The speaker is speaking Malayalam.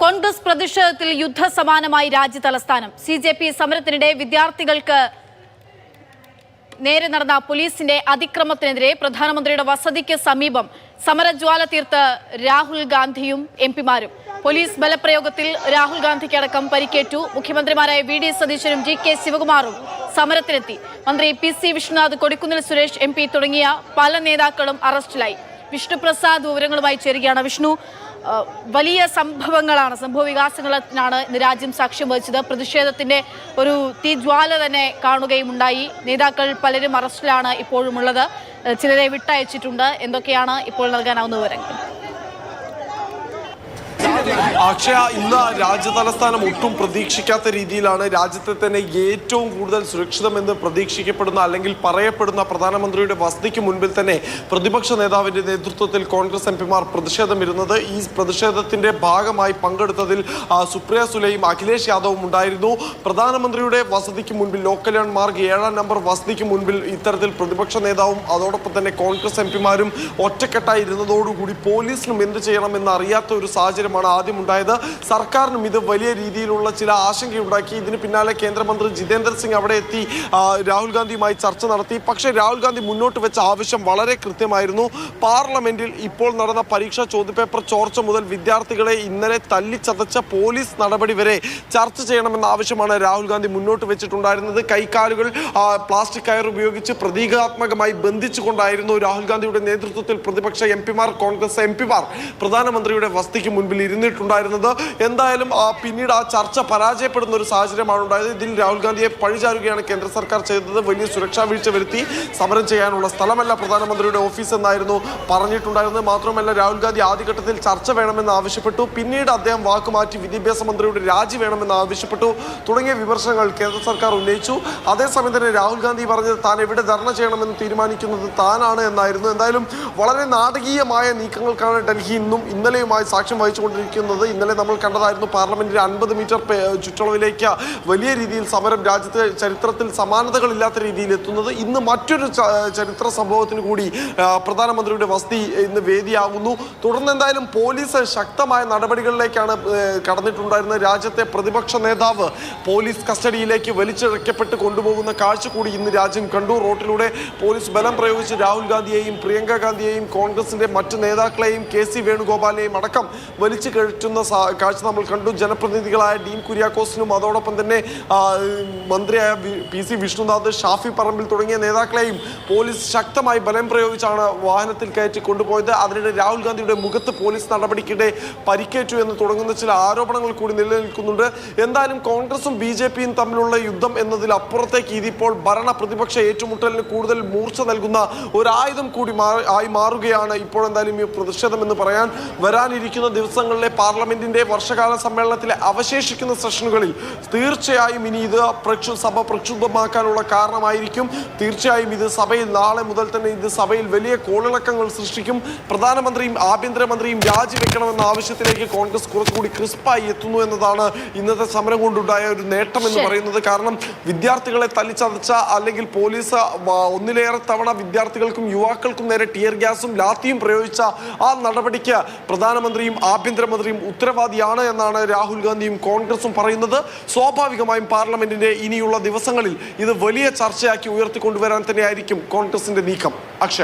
കോൺഗ്രസ് പ്രതിഷേധത്തിൽ യുദ്ധസമാനമായി രാജ്യതലസ്ഥാനം. CJP സമരത്തിനിടെ വിദ്യാർത്ഥികൾക്ക് നേരെ നടന്ന പോലീസിന്റെ അതിക്രമത്തിനെതിരെ പ്രധാനമന്ത്രിയുടെ വസതിക്ക് സമീപം സമരജ്വാല തീർത്ത് രാഹുൽ ഗാന്ധിയും MP-മാരും. പോലീസ് ബലപ്രയോഗത്തിൽ രാഹുൽ ഗാന്ധിക്കടക്കം പരിക്കേറ്റു. മുഖ്യമന്ത്രിമാരായ VD സതീശനും GK ശിവകുമാറും സമരത്തിലെത്തി. മന്ത്രി PC വിഷ്ണുനാഥ്, കൊടിക്കുന്നിൽ സുരേഷ് MP തുടങ്ങിയ പല നേതാക്കളും അറസ്റ്റിലായി. വിഷ്ണുപ്രസാദ് വിവരങ്ങളുമായി ചേരുകയാണ്. വിഷ്ണു, വലിയ സംഭവ വികാസങ്ങളാണ് ഇന്ന് രാജ്യം സാക്ഷ്യം വഹിച്ചത്. പ്രതിഷേധത്തിന്റെ ഒരു തീജ്വാല തന്നെ കാണുകയുമുണ്ടായി. നേതാക്കൾ പലരും അറസ്റ്റിലാണ് ഇപ്പോഴുമുള്ളത്. ചിലരെ വിട്ടയച്ചിട്ടുണ്ട്. എന്തൊക്കെയാണ് ഇപ്പോൾ നൽകാനാവുന്ന വിവരങ്ങൾ? അക്ഷയ, ഇന്ന് രാജ്യതലസ്ഥാനം ഒട്ടും പ്രതീക്ഷിക്കാത്ത രീതിയിലാണ് രാജ്യത്തെ തന്നെ ഏറ്റവും കൂടുതൽ സുരക്ഷിതമെന്ന് പ്രതീക്ഷിക്കപ്പെടുന്ന അല്ലെങ്കിൽ പറയപ്പെടുന്ന പ്രധാനമന്ത്രിയുടെ വസതിക്ക് മുൻപിൽ തന്നെ പ്രതിപക്ഷ നേതാവിന്റെ നേതൃത്വത്തിൽ കോൺഗ്രസ് MP-മാർ പ്രതിഷേധമിരുന്നത്. ഈ പ്രതിഷേധത്തിന്റെ ഭാഗമായി പങ്കെടുത്തതിൽ സുപ്രിയ സുലെയും അഖിലേഷ് യാദവും ഉണ്ടായിരുന്നു. പ്രധാനമന്ത്രിയുടെ വസതിക്ക് മുൻപിൽ ലോക്കൽ മാർഗ് 7-ാം നമ്പർ വസതിക്ക് മുൻപിൽ ഇത്തരത്തിൽ പ്രതിപക്ഷ നേതാവും അതോടൊപ്പം തന്നെ കോൺഗ്രസ് MP-മാരും ഒറ്റക്കെട്ടായി ഇരുന്നതോടുകൂടി പോലീസിനും എന്ത് ചെയ്യണമെന്ന് അറിയാത്ത ഒരു സാഹചര്യമാണ് ആദ്യം ഉണ്ടായത്. സർക്കാരിനും ഇത് വലിയ രീതിയിലുള്ള ചില ആശങ്കയുണ്ടാക്കി. ഇതിന് പിന്നാലെ കേന്ദ്രമന്ത്രി ജിതേന്ദ്ര സിംഗ് അവിടെ എത്തി രാഹുൽ ഗാന്ധിയുമായി ചർച്ച നടത്തി. പക്ഷേ രാഹുൽ ഗാന്ധി മുന്നോട്ട് വെച്ച ആവശ്യം വളരെ കൃത്യമായിരുന്നു. പാർലമെന്റിൽ ഇപ്പോൾ നടന്ന പരീക്ഷാ ചോദ്യപേപ്പർ ചോർച്ച മുതൽ വിദ്യാർത്ഥികളെ ഇന്നലെ തല്ലിച്ചതച്ച പോലീസ് നടപടി വരെ ചർച്ച ചെയ്യണമെന്ന ആവശ്യമാണ് രാഹുൽ ഗാന്ധി മുന്നോട്ട് വെച്ചിട്ടുണ്ടായിരുന്നത്. കൈക്കാലുകൾ പ്ലാസ്റ്റിക് കയർ ഉപയോഗിച്ച് പ്രതീകാത്മകമായി ബന്ധിച്ചുകൊണ്ടായിരുന്നു രാഹുൽ ഗാന്ധിയുടെ നേതൃത്വത്തിൽ പ്രതിപക്ഷ MP-മാർ, കോൺഗ്രസ് MP-മാർ പ്രധാനമന്ത്രിയുടെ വസതിക്ക് മുൻപിൽ ഇരുന്നിട്ടുണ്ടായിരുന്നത്. എന്തായാലും പിന്നീട് ആ ചർച്ച പരാജയപ്പെടുന്ന ഒരു സാഹചര്യമാണ് ഉണ്ടായത്. ഇതിൽ രാഹുൽ ഗാന്ധിയെ പഴിചാരുകയാണ് കേന്ദ്ര സർക്കാർ ചെയ്തത്. വലിയ സുരക്ഷാ വീഴ്ച വരുത്തി. സമരം ചെയ്യാനുള്ള സ്ഥലമല്ല പ്രധാനമന്ത്രിയുടെ ഓഫീസ് എന്നായിരുന്നു പറഞ്ഞിട്ടുണ്ടായിരുന്നത്. മാത്രമല്ല രാഹുൽ ഗാന്ധി ആദ്യഘട്ടത്തിൽ ചർച്ച വേണമെന്ന് ആവശ്യപ്പെട്ടു. പിന്നീട് അദ്ദേഹം വാക്കുമാറ്റി വിദ്യാഭ്യാസ മന്ത്രിയുടെ രാജി വേണമെന്ന് ആവശ്യപ്പെട്ടു. തുടങ്ങിയ വിമർശനങ്ങൾ കേന്ദ്ര സർക്കാർ ഉന്നയിച്ചു. അതേസമയം തന്നെ രാഹുൽ ഗാന്ധി പറഞ്ഞത് താൻ എവിടെ ധർണ ചെയ്യണമെന്ന് തീരുമാനിക്കുന്നത് താനാണ് എന്നായിരുന്നു. എന്തായാലും വളരെ നാടകീയമായ നീക്കങ്ങൾക്കാണ് ഡൽഹി ഇന്നും ഇന്നലെയുമായി സാക്ഷ്യം വഹിച്ചുകൊണ്ടിരിക്കുന്നത്. ഇന്നലെ നമ്മൾ കണ്ടതായിരുന്നു പാർലമെന്റിന്റെ 50 മീറ്റർ ചുറ്റളവിലേക്ക് വലിയ രീതിയിൽ സമരം രാജ്യത്തെ ചരിത്രത്തിൽ സമാനതകളില്ലാത്ത രീതിയിൽ എത്തുന്നത്. ഇന്ന് മറ്റൊരു ചരിത്ര സംഭവത്തിന് കൂടി പ്രധാനമന്ത്രിയുടെ വസതി ഇന്ന് വേദിയാകുന്നു. തുടർന്ന് എന്തായാലും പോലീസ് ശക്തമായ നടപടികളിലേക്കാണ് കടന്നിട്ടുണ്ടായിരുന്നത്. രാജ്യത്തെ പ്രതിപക്ഷ നേതാവ് പോലീസ് കസ്റ്റഡിയിലേക്ക് വലിച്ചിഴക്കപ്പെട്ട് കൊണ്ടുപോകുന്ന കാഴ്ച കൂടി ഇന്ന് രാജ്യം കണ്ടു. റോട്ടിലൂടെ പോലീസ് ബലം പ്രയോഗിച്ച് രാഹുൽ ഗാന്ധിയെയും പ്രിയങ്ക ഗാന്ധിയെയും കോൺഗ്രസിന്റെ മറ്റ് നേതാക്കളെയും KC വേണുഗോപാലിനെയും അടക്കം വലിച്ചു കയറ്റുന്ന കാഴ്ച നമ്മൾ കണ്ടു. ജനപ്രതിനിധികളായ ഡീൻ കുര്യാക്കോസിനും അതോടൊപ്പം തന്നെ മന്ത്രിയായ PC വിഷ്ണുനാഥ്, ഷാഫി പറമ്പിൽ തുടങ്ങിയ നേതാക്കളെയും പോലീസ് ശക്തമായി ബലം പ്രയോഗിച്ചാണ് വാഹനത്തിൽ കയറ്റി കൊണ്ടുപോയത്. അതിനിടെ രാഹുൽ ഗാന്ധിയുടെ മുഖത്ത് പോലീസ് നടപടിക്കിടെ പരിക്കേറ്റു എന്ന് തുടങ്ങുന്ന ചില ആരോപണങ്ങൾ കൂടി നിലനിൽക്കുന്നുണ്ട്. എന്തായാലും കോൺഗ്രസും BJP-യും തമ്മിലുള്ള യുദ്ധം എന്നതിലപ്പുറത്തേക്ക് ഇതിപ്പോൾ ഭരണ പ്രതിപക്ഷ ഏറ്റുമുട്ടലിന് കൂടുതൽ മൂർച്ച നൽകുന്ന ഒരായുധം കൂടി ആയി മാറുകയാണ് ഇപ്പോൾ എന്തായാലും ഈ പ്രതിഷേധം എന്ന് പറയാൻ. വരാനിരിക്കുന്ന ദിവസങ്ങളിലെ പാർലമെന്റിന്റെ വർഷകാല സമ്മേളനത്തിലെ അവശേഷിക്കുന്ന സെഷനുകളിൽ തീർച്ചയായും ഇനി ഇത് സഭ പ്രക്ഷുബ്ധമാക്കാനുള്ള കാരണമായിരിക്കും. തീർച്ചയായും ഇത് സഭയിൽ നാളെ മുതൽ തന്നെ ഇത് സഭയിൽ വലിയ കോളിളക്കങ്ങൾ സൃഷ്ടിക്കും. പ്രധാനമന്ത്രിയും ആഭ്യന്തരമന്ത്രിയും രാജിവെക്കണമെന്ന ആവശ്യത്തിലേക്ക് കോൺഗ്രസ് കുറച്ചുകൂടി ക്രിസ്പായി എത്തുന്നു എന്നതാണ് ഇന്നത്തെ സമരം കൊണ്ടുണ്ടായ ഒരു നേട്ടം എന്ന് പറയുന്നത്. കാരണം വിദ്യാർത്ഥികളെ തല്ലിച്ചതച്ച അല്ലെങ്കിൽ പോലീസ് ഒന്നിലേറെ തവണ വിദ്യാർത്ഥികൾക്കും യുവാക്കൾക്കും നേരെ ടിയർ ഗ്യാസും ലാത്തിയും പ്രയോഗിച്ച ആ നടപടിക്ക് പ്രധാനമന്ത്രിയും ആഭ്യന്തരമന്ത്രിയും ഉത്തരവാദിയാണ് എന്നാണ് രാഹുൽ ഗാന്ധിയും കോൺഗ്രസും പറയുന്നത്. സ്വാഭാവികമായും പാർലമെന്റിന്റെ ഇനിയുള്ള ദിവസങ്ങളിൽ ഇത് വലിയ ചർച്ചയാക്കി ഉയർത്തിക്കൊണ്ടുവരാൻ തന്നെയായിരിക്കും കോൺഗ്രസിന്റെ നീക്കം. അക്ഷയ.